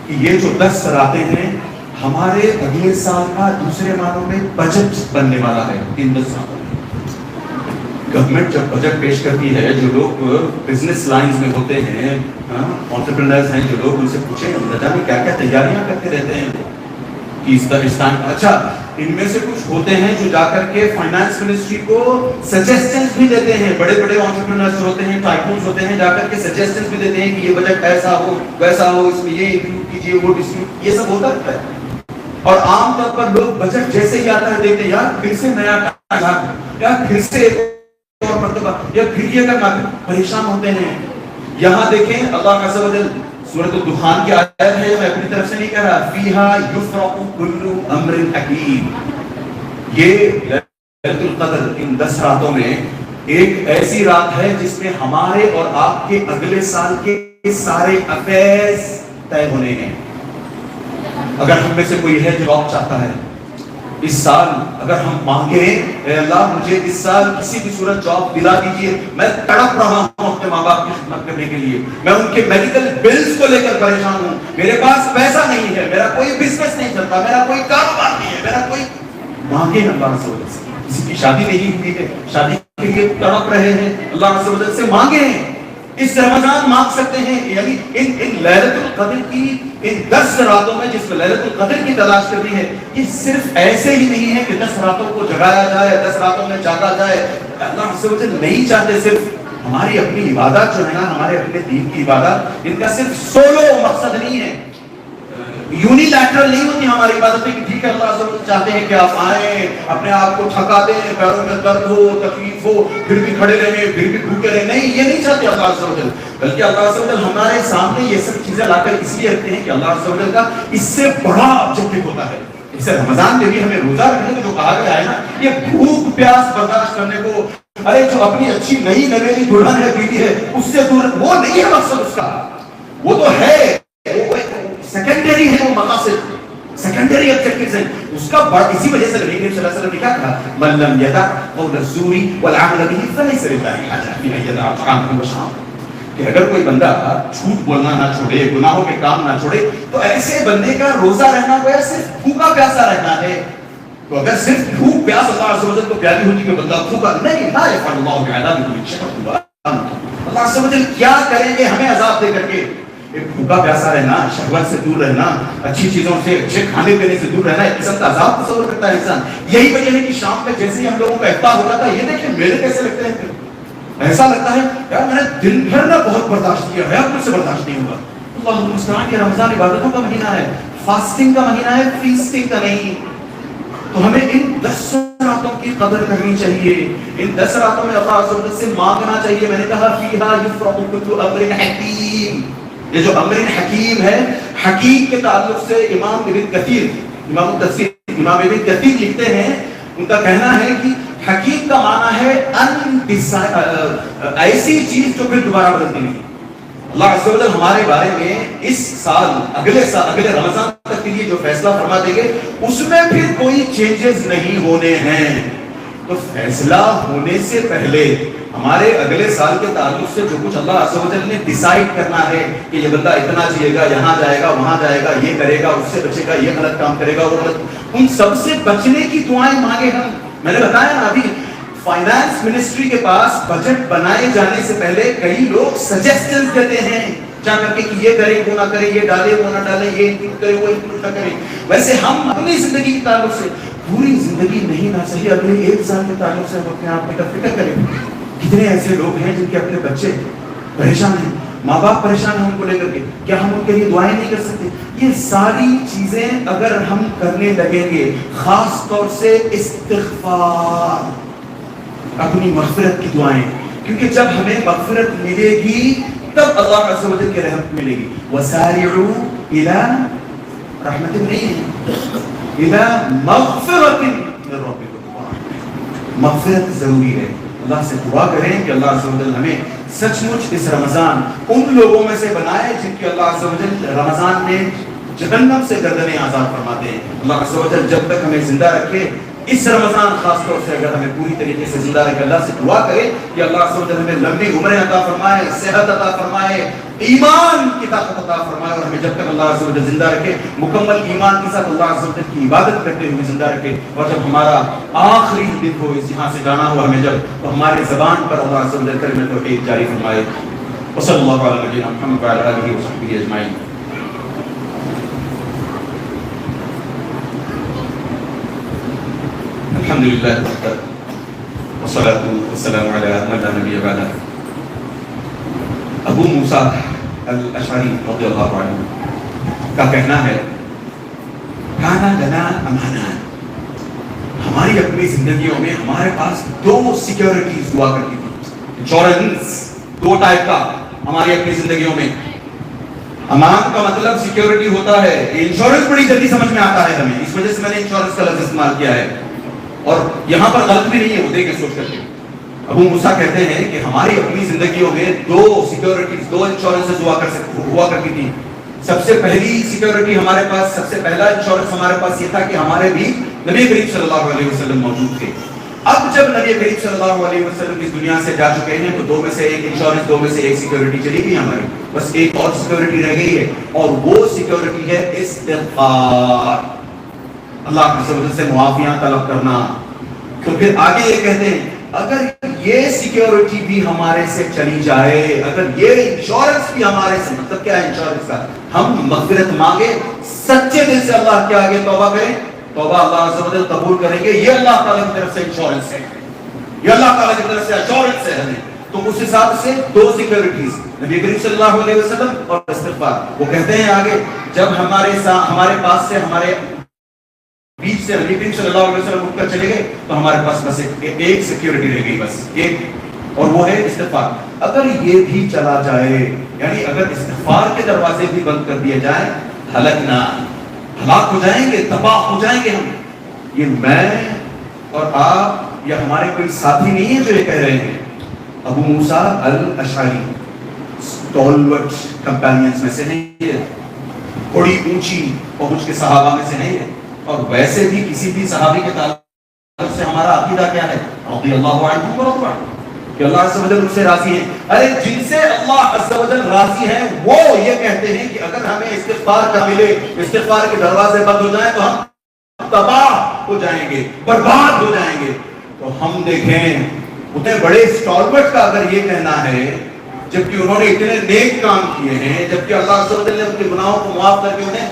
کہ یہ جو 10 راتیں ہیں ہمارے اگلے سال کا دوسرے ماہوں میں بجٹ بننے والا ہے۔ ان 10 راتوں میں گورنمنٹ جب بجٹ پیش کرتی ہے، جو لوگ بزنس لائنز میں ہوتے ہیں، انٹرپرینرز ہیں، جو لوگ ان سے پوچھیں نہ جانے کیا کیا تیاریاں کرتے رہتے ہیں کہ اس ٹائم، اچھا ان میں سے کچھ ہوتے ہیں جو جا کر کے فائنانس منسٹری کو سجیسٹنس بھی دیتے ہیں. بڑے بڑے انٹرپرینرز ہوتے ہیں, ٹائکونز ہوتے ہیں, جا کر کے سجیسٹنس بھی دیتے ہیں کہ یہ بجٹ ایسا ہو ویسا ہو, اس میں یہ انکلوڈ کیجیے, وہ ڈسٹریبیوٹ, یہ سب ہوتا رہتا ہے. اور عام طور پر لوگ بجٹ جیسے ہی آتا ہے دیکھتے ہیں یار پھر سے نیا یا پھر سے ایک اور مرتبہ یا پھر یہ کرنا, پریشان ہوتے ہیں. یہاں دیکھیں اللہ عز و جل سورۃ الدخان کی آیت ہے, میں اپنی طرف سے نہیں کہہ رہا, فیہا یفرق کل امر حکیم. یہ لیلۃ القدر ان 10 راتوں میں ایک ایسی رات ہے جس میں ہمارے اور آپ کے اگلے سال کے سارے افیئرز طے ہونے ہیں. اگر ہم میں سے کوئی ہے جو جاب چاہتا ہے اس سال, اگر ہم مانگیں اے اللہ مجھے اس سال کسی بھی صورت جاب دلا دیجیے, میں تڑپ رہا ہوں اپنے ماں باپ کی خدمت کرنے کے لیے, میں ان کے میڈیکل بلز کو لے کر پریشان ہوں, میرے پاس پیسہ نہیں ہے, میرا کوئی بزنس نہیں چلتا, میرا کوئی کاروبار نہیں ہے, میرا کوئی, مانگیں اللہ عز و جل سے. کسی کی شادی نہیں ہوئی ہے, شادی کے لیے تڑپ رہے ہیں, اللہ عز و جل سے مانگیں. اس رمضان مانگ سکتے ہیں, یعنی ان لیلۃ القدر کی ان 10 راتوں میں جس میں لیلۃ القدر کی تلاش کرنی ہے, یہ صرف ایسے ہی نہیں ہے کہ 10 راتوں کو جگایا جائے, 10 راتوں میں جاگا جائے. اللہ عز و جل نہیں چاہتے صرف ہماری اپنی عبادت جو ہے نا, ہمارے اپنے دین کی عبادت, ان کا صرف سولو مقصد نہیں ہے, یونیلیٹرل نہیں ہوتی ہماری عبادتیں کہ ٹھیک ہے اللہ عز و جل چاہتے ہیں کہ آپ آئیں, اپنے آپ کو تھکا دیں, پیروں میں درد ہو, تکلیف ہو, پھر بھی کھڑے رہیں, پھر بھی بھوکے رہیں. نہیں, یہ نہیں چاہتے اللہ عز و جل, بلکہ اللہ عز و جل ہمارے سامنے یہ سب چیزیں لا کر اس لیے رکھتے ہیں کہ اللہ عز و جل کا اس سے بڑا آبجیکٹو ہوتا ہے. اسے رمضان میں بھی ہمیں روزہ رکھنے کو جو کہا گیا ہے نا, یہ بھوک پیاس برداشت کرنے کو, ارے جو اپنی اچھی نئی نویلی دلہن ہے بیوی ہے اس سے دور, وہ نہیں ہے مقصد اس کا, وہ تو ہے سیکنڈری ہے, وہ مقاصد سیکنڈری آبجیکٹیوز ہیں اس کا. اسی وجہ سے نبی کریم صلی اللہ علیہ وسلم نے کیا کہا, من لم یدع قول الزور والعمل به فليس لله حاجة في ان يدع طعامه وشرابه. کہ اگر کوئی بندہ جھوٹ بولنا نہ چھوڑے, گناہوں کے کام نہ چھوڑے, تو ایسے بندے کا روزہ رہنا گویا صرف بھوکا پیاسا رہنا ہے. تو اگر صرف بھوک پیاس اللہ عز و جل کو پیاری ہوتی کہ بندہ بھوکا نہیں, لا يفعل الله بعذاب من شر, اللہ عز و جل کیا کریں گے ہمیں عذاب دے کر کے. ایک بھوکا پیاسا رہنا, شہوت سے دور رہنا, اچھی چیزوں سے, اچھے کھانے پینے سے دور رہنا, ایک قسم کا عذاب تصور کرتا ہے انسان. یہی وجہ ہے کہ شام میں جیسے ہی ہم لوگوں کا افطار ہوتا تھا, یہ دیکھیں میرے کیسے لگتے ہیں, ایسا لگتا ہے یار میں نے دن بھر نہ بہت برداشت کیا ہے, اب مجھ سے برداشت نہیں ہوگا. اللہ المستعان, یہ رمضان عبادتوں کا مہینہ ہے, فاسٹنگ کا مہینہ ہے, فیسٹنگ کا نہیں. تو ہمیں ان 10 راتوں کی قدر کرنی چاہیے, ان 10 راتوں میں اللہ عز و جل سے مانگنا چاہیے. میں نے کہا فیہا یفرق کل امر حکیم. یہ جو امر حکیم ہے, حکیم کے تعلق سے امام ابن کثیر, امام التفسیر امام ابن کثیر لکھتے ہیں, ان کا کہنا ہے کہ حکیم کا معنی ہے ایسی چیز جو پھر دوبارہ بدلتی نہیں. اللہ عز و جل ہمارے بارے میں اس سال, اگلے رمضان تک کے لیے جو فیصلہ فرما دیں گے اس میں پھر کوئی چینجز نہیں ہونے ہیں. تو فیصلہ ہونے سے پہلے ہمارے اگلے سال کے تعلق سے جو کچھ اللہ عز و جل نے ڈیسائیڈ کرنا ہے کہ یہ بندہ اتنا جیے گا, یہاں جائے گا, وہاں جائے گا, یہ کرے گا, اس سے بچے گا, یہ غلط کام کرے گا, وہ غلط, ان سب سے بچنے کی دعائیں مانگے ہم. میں نے بتایا نا ابھی, فائنانس منسٹری کے پاس بجٹ بنائے جانے سے پہلے کئی لوگ سجیسٹنس دیتے ہیں جا کر کے کہ یہ کرے, وہ نہ کرے, یہ ڈالے, وہ نہ ڈالے, یہ انکلوڈ کرے, وہ انکلوڈ نہ کرے. ویسے ہم اپنی زندگی کے تعلق سے, پوری زندگی نہیں نہ صحیح, اگلے 1 سال کے تعلق سے ہم اپنے آپ میں فکر کریں. کتنے ایسے لوگ ہیں جن کے اپنے بچے پریشان ہیں, ماں باپ پریشان ہیں ان کو لے کر کے, کیا ہم ان کے لیے دعائیں نہیں کر سکتے؟ یہ ساری چیزیں اگر ہم کرنے لگیں گے, خاص طور سے استغفار, اپنی مغفرت کی دعائیں, کیونکہ جب ہمیں مغفرت ملے گی تب اللہ عز و جل کی رحمت ملے گی. وسارعوا الى رحمت نہیں, الى مغفرت من ربکم. مغفرت ضروری ہے. اللہ سے دعا کریں کہ اللہ عز و جل ہمیں سچ مچ اس رمضان ان لوگوں میں سے بنائے جن کی اللہ عز و جل رمضان میں جہنم سے گردنیں آزاد فرماتے ہیں. اللہ عز و جل جب تک ہمیں زندہ رکھے, اس رمضان خاص طور سے اگر ہمیں پوری طریقے سے زندہ رکھے, اللہ سے دعا کرے کہ اللہ عز و جل ہمیں لمبی عمریں عطا فرمائے, صحت عطا فرمائے, ایمان کی طاقت عطا فرمائے, اور ہمیں جب تک اللہ عز و جل زندہ رکھے مکمل ایمان کے ساتھ اللہ عز و جل کی عبادت کرتے ہوئے زندہ رکھے. اور جب ہمارا آخری دن ہو, اس یہاں سے جانا ہو ہمیں جب, تو ہمارے زبان پر اللہ عز و جل کلمۃ توحید جاری فرمائے. وصلی اللہ علی نبینا محمد وعلی آلہ وصحبہ اجمعین. الحمدللہ والصلاة والسلام علی من لا نبی بعدہ. ابو موسیٰ الاشعری رضی اللہ عنہ کا کہنا ہے کانا لنا امانات، ہماری اپنی زندگیوں میں ہمارے پاس دو سیکیورٹیز ہوا کرتی تھی. انشورنس دو ٹائپ کا ہماری اپنی زندگیوں میں. امان کا مطلب سیکیورٹی ہوتا ہے. انشورنس بڑی جلدی سمجھ میں آتا ہے ہمیں، اس وجہ سے میں نے انشورنس کا لفظ استعمال کیا ہے، اور یہاں پر غلط بھی نہیں ہے، وہ دیکھیں سوچ کر کے. ابو موسیٰ کہتے ہیں کہ ہماری اپنی زندگیوں میں دو سیکیورٹیز، دو انشورنسز ہوا کرتی تھی. سب سے پہلی سیکیورٹی ہمارے پاس، سب سے پہلا انشورنس ہمارے پاس یہ تھا کہ ہمارے بھی نبی کریم صلی اللہ علیہ وسلم موجود تھے. اب جب نبی کریم صلی اللہ علیہ وسلم اس دنیا سے جا چکے ہیں تو دو میں سے ایک انشورنس، دو میں سے ایک سیکیورٹی چلی گئی ہماری. بس ایک اور سیکیورٹی رہ گئی ہے، اور وہ سیکیورٹی ہے استغفار، اللہ کی سبحانہ سے معافیاں طلب کرنا. تو پھر آگے یہ کہتے ہیں اگر یہ سیکیورٹی بھی ہمارے سے چلی جائے، اگر یہ انشورنس بھی ہمارے سے، مطلب کیا ہے انشورنس کا، ہم مغفرت مانگے، سچے دل سے اللہ کے آگے توبہ کریں، توبہ اللہ عز و جل قبول کریں گے. یہ اللہ تعالیٰ کی طرف سے انشورنس ہے، یہ اللہ تعالیٰ کی طرف سے انشورنس ہے ہمیں. تو اس حساب سے دو سیکیورٹیز، نبی کریم صلی اللہ علیہ وسلم اور استغفار. وہ کہتے ہیں آگے جب ہمارے پاس سے، ہمارے بیچ سے نبی کریم صلی اللہ علیہ وسلم اٹھ کر چلے گئے تو ہمارے پاس بس ایک سیکیورٹی رہ گئی، بس ایک، اور وہ ہے استغفار. اگر یہ بھی چلا جائے، یعنی اگر استغفار کے دروازے بھی بند کر دیے جائیں، ہلاک ہو جائیں گے، تباہ ہو جائیں گے ہم. یہ میں اور آپ یا ہمارے کوئی ساتھی نہیں ہے جو یہ کہہ رہے ہیں. ابو موسیٰ الاشعری اسٹالورٹ کمپینینز میں سے نہیں ہے، بڑی اونچی پہنچ کے صحابہ میں سے نہیں ہے. اور ویسے بھی کسی بھی صحابی کے تعلق سے ہمارا عقیدہ کیا ہے؟ رضی اللہ عنہ ورضوا عنہ، کہ اللہ عز و جل ان سے راضی ہیں. ارے جن سے اللہ عز و جل راضی ہیں وہ یہ کہتے ہیں کہ اگر ہمیں استغفار کا ملے، استغفار کے دروازے بند ہو جائیں تو ہم تباہ ہو جائیں گے، برباد ہو جائیں گے. تو ہم دیکھیں اتنے بڑے اسٹالورٹ کا اگر یہ کہنا ہے، جبکہ انہوں نے اتنے نیک کام کیے ہیں، جبکہ اللہ عز و جل نے ان کے گناہوں کو معاف کر کے انہیں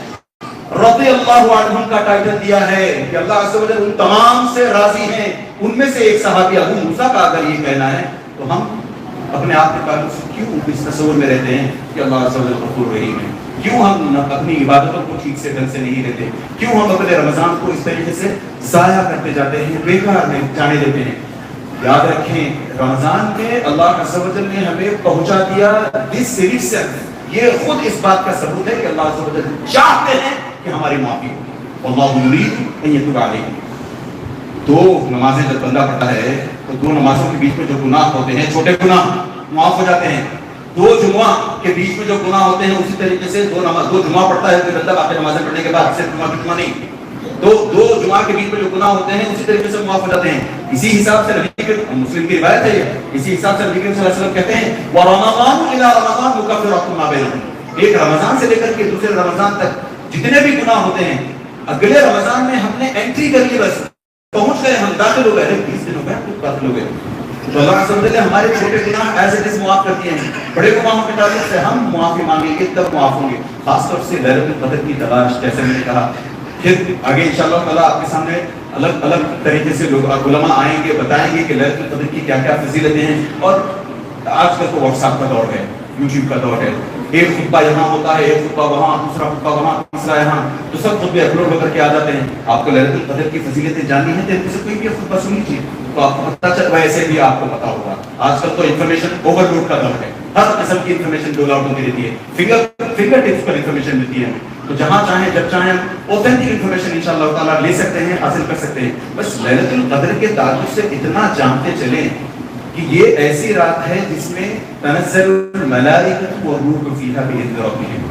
رضی اللہ عنہم کا ٹائٹل دیا ہے کہ اللہ عز و جل ان تمام سے راضی ہیں. ان میں سے ایک صحابی ابو موسیٰ کا اگر یہ کہنا ہے تو ہم اپنے آپ کے تعلق سے کیوں اس تصور میں رہتے ہیں کہ اللہ عز و جل غفور رحیم ہے؟ کیوں ہم اپنی عبادتوں کو ٹھیک سے ڈھنگ سے نہیں رہتے؟ کیوں ہم اپنے رمضان کو اس طریقے سے ضائع کرتے جاتے ہیں، بیکار میں جانے دیتے ہیں؟ یاد رکھیں رمضان میں اللہ عز و جل نے ہمیں پہنچا دیا دس سیریز سے. یہ خود اس بات کا ثبوت ہے کہ اللہ عز و جل چاہتے ہیں کہ ہماری معافی ہو. واللہ یرید ان یتوب علیکم. دو نمازیں جب بندہ پڑھتا ہے تو دو نمازوں کے بیچ میں جو گناہ ہوتے ہیں، چھوٹے گناہ معاف ہو جاتے ہیں. دو جمعہ کے بیچ میں جو گناہ ہوتے ہیں اسی طریقے سے دو جمعہ پڑھتا ہے تو بندہ باقی نمازیں پڑھنے کے بعد صرف جمعہ نہیں، دو جمعہ کے بیچ میں جو گناہ ہوتے ہیں اسی طریقے سے معاف ہو جاتے ہیں. اسی حساب سے مسلم کی روایت ہے، اسی حساب سے نبی کریم صلی اللہ علیہ وسلم کہتے ہیں وَرَمَضَانُ إِلَىٰ رَمَضَانُ مُكَفِّرَةٌ مَا بَيْنَهُمْ. ایک رمضان سے لے کر کے دوسرے رمضان تک جتنے بھی گناہ ہوتے ہیں، اگلے رمضان میں ہم نے انٹری کر لی، بس پہنچ گئے، ہم داخل ہو گئے. 20 دن ہو گئے تو داخل ہو گئے. تو اللہ عز و جل ہمارے چھوٹے گناہ ایز اٹ از معاف کر دیے ہیں. بڑے گناہوں کے تعلق سے ہم معافی مانگیں گے تب معاف ہوں گے. خاص طور سے لیلۃ القدر کی تلاش، جیسے میں نے کہا. پھر آگے انشاءاللہ تعالیٰ آپ کے سامنے الگ الگ طریقے سے لوگ علماء آئیں گے، بتائیں گے کہ لیلۃ القدر کی کیا کیا فضیلتیں ہیں. اور آج کل تو واٹس ایپ کا دور ہے، یوٹیوب کا دور ہے، ایک خطبہ یہاں ہوتا ہے، ایک خطبہ وہاں، دوسرا خطبہ وہاں، تیسرا یہاں، تو سب خطبے اپلوڈ ہو کر کے آ جاتے ہیں. آپ کو لیلۃ القدر کی فضیلتیں جاننی ہے تو ان سے کوئی بھی خطبہ سن لیجیے تو آپ کو پتہ چل، ویسے بھی آپ کو پتہ ہوگا. آج کل تو انفارمیشن اوور لوڈ کا دور ہے، ہر قسم کی انفارمیشن ڈول آؤٹ ہوتی رہتی ہے، فنگر ٹپس پر انفارمیشن ملتی ہے. تو جہاں چاہیں جب چاہیں اوتھینٹک انفارمیشن انشاءاللہ تعالیٰ لے سکتے ہیں، حاصل کر سکتے ہیں. بس لیلۃ القدر کے تعلق سے اتنا جانتے چلیں کہ یہ ایسی رات ہے جس میں تنزل الملائکۃ والروح فیہا بإذن ربہم،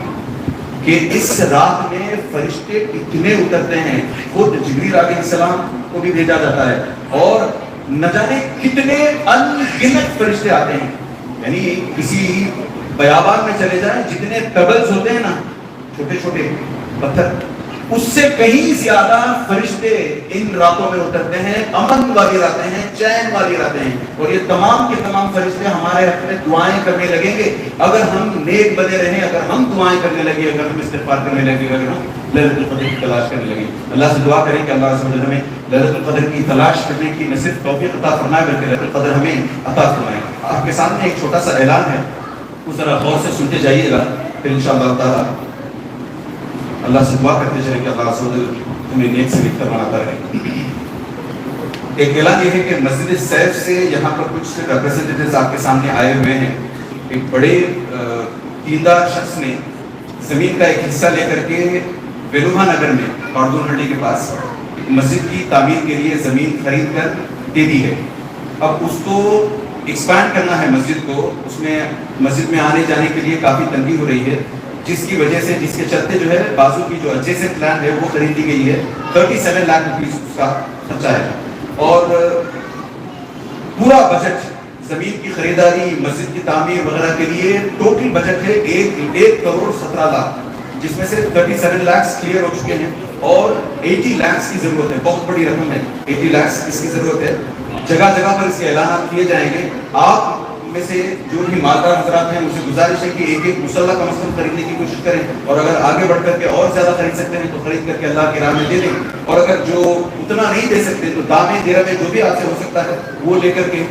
کہ اس رات میں فرشتے اتنے اترتے ہیں، خود جبریل علیہ السلام کو بھی بھیجا جاتا ہے، اور نہ جانے کتنے انگنت فرشتے آتے ہیں. یعنی کسی بیابان میں چلے جائیں، جتنے پیبلز ہوتے ہیں نا، چھوٹے چھوٹے پتھر، اس سے کہیں زیادہ فرشتے ان راتوں میں اترتے ہیں، امن والی راتیں ہیں، چین والی راتیں ہیں، اور یہ تمام کے تمام فرشتے ہمارے حق میں دعائیں کرنے لگیں گے اگر ہم نیک بنے رہیں، اگر ہم دعائیں کرنے لگے، اگر ہم استغفار کرنے لگے، اگر ہم ليلۃ القدر کی تلاش کرنے لگے۔ اللہ سے دعا کریں کہ اللہ عز و جل ہمیں ليلۃ القدر کی تلاش کرنے کی نہ صرف توفیق عطا فرمائے بلکہ ليلۃ القدر ہمیں عطا فرمائے۔ آپ کے سامنے ایک چھوٹا سا اعلان ہے، اس ذرا غور سے سنتے جائیے گا، پھر انشاءاللہ تعالیٰ اللہ سے دعا کرتے چلیں کہ اللہ عز و جل ہمیں نیک سے نیک بناتا رہے۔ ایک اعلان یہ ہے کہ مسجد سیف سے یہاں پر کچھ ریپرزینٹیٹیوز آپ کے سامنے آئے ہوئے ہیں۔ ایک بڑے دیندار شخص نے زمین کا ایک حصہ لے کر کے ویلوہا نگر میں خاردون ہنڈی کے پاس مسجد کی تعمیر کے لیے زمین خرید کر دے دی ہے۔ اب اس کو ایکسپینڈ کرنا ہے مسجد کو، اس میں مسجد میں آنے جانے کے لیے کافی تنگی ہو رہی ہے، جس کی وجہ سے جس کے چلتے جو ہے بازو کی جو ایڈجسنٹ لینڈ ہے وہ خرید لی گئی ہے۔ 37 لاکھ روپیز اس کا خرچہ ہے، اور پورا بجٹ زمین کی خریداری، مسجد کی تعمیر وغیرہ کے لیے ٹوٹل بجٹ ہے 1 کروڑ 17 لاکھ، جس میں سے 37 لاکھ کلیئر ہو چکے ہیں اور 80 لاکھ کی ضرورت ہے۔ بہت بڑی رقم ہے، 80 لاکھ اس کی ضرورت ہے۔ جگہ جگہ پر اس کے اعلانات کیے جائیں گے۔ آپ میں سے جو بھی مالدار حضرات ہیں، مجھے گزارش ہے کہ ایک مسلح کم از کم خریدنے کی کوشش کریں، اور اگر آگے بڑھ کر کے اور زیادہ خرید سکتے ہیں تو خرید کر کے اللہ کی راہ میں دے دیں، اور اگر جو اتنا نہیں دے سکتے تو دامے دیرہ میں جو بھی آپ سے ہو سکتا ہے وہ لے کر کے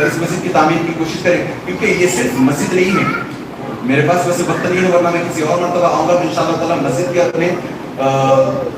اس مسجد کی تعمیر کی کوشش کریں، کیونکہ یہ صرف مسجد نہیں ہے۔ میرے پاس ویسے وقت نہیں ہے، ورنہ میں کسی اور مرتبہ آؤں گا ان شاء اللہ تعالیٰ مسجد کے اپنے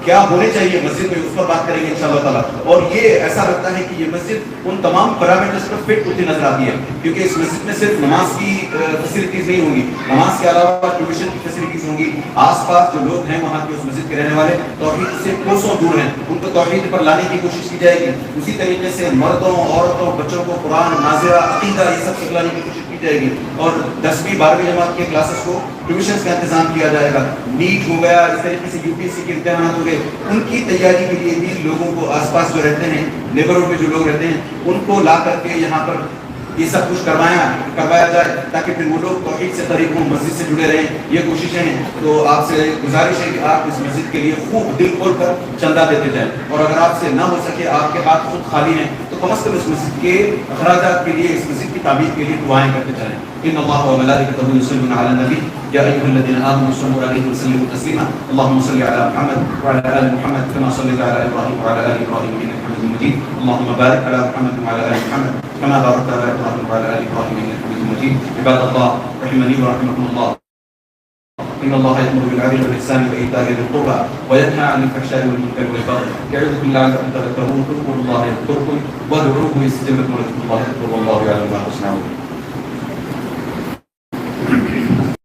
کیا ہونے چاہیے مسجد میں، اس پر بات کریں گے انشاءاللہ تعالیٰ۔ اور یہ ایسا لگتا ہے کہ یہ مسجد ان تمام پیرامیٹرز پر فٹ ہوتی نظر آتی ہے، کیونکہ اس مسجد میں صرف نماز کی فیسلٹیز نہیں ہوں گی، نماز کے علاوہ ٹیوشن کی فیسلٹیز ہوں گی۔ آس پاس جو لوگ ہیں وہاں کے اس مسجد کے رہنے والے توحید سے کوسوں دور ہیں، ان کو توحید پر لانے کی کوشش کی جائے گی۔ اسی طریقے سے مردوں، عورتوں، بچوں کو قرآن، ناظرہ، عقیدہ یہ سب سکھلانے کی کوشش کی جائے گی، اور 10ویں 12ویں جماعت کے کلاسز کو ٹیوشنز کا انتظام کیا جائے گا۔ نیٹ ہو گیا، اس طریقے سے UPSC کے امتحانات ہو گئے، ان کی تیاری کے لیے بھی لوگوں کو آس پاس جو رہتے ہیں، نیبرہڈ میں جو لوگ رہتے ہیں، ان کو لا کر کے یہاں پر یہ سب کچھ کروایا جائے تاکہ پھر وہ لوگ توحید سے قریب ہوں، مسجد سے جڑے رہیں۔ یہ کوششیں ہیں، تو آپ سے گزارش ہے کہ آپ اس مسجد کے لیے خوب دل کھول کر چندہ دیتے جائیں، اور اگر آپ سے نہ ہو سکے، آپ کے ہاتھ خود خالی ہیں، تو کم از کم اس مسجد کے اخراجات کے لیے، اس مسجد کی تعمیر کے لیے دعائیں کرتے چلیں۔ ان اللہ وملائکتہ یصلون علی النبی یا ایھا الذین آمنوا صلوا علیہ وسلموا تسلیما اللهم صل علی محمد وعلى آل محمد كما صليت على ابراہیم وعلى آل ابراہیم انک حمید مجید اللهم بارک علی محمد وعلى آل محمد كما باركت على ابراہیم وعلى آل ابراہیم انک حمید مجید۔ عباد اللہ رحمنی ورحمکم اللہ، إن الله يأمر بالعدل والإحسان وإيتاء ذي القربى وينهى عن الفحشاء والمنكر والبغي يعظكم لعلكم تذكرون اذكروا الله يذكركم وادعوه يستجب لكم ورحمة الله والله يعلم ما تصنعون۔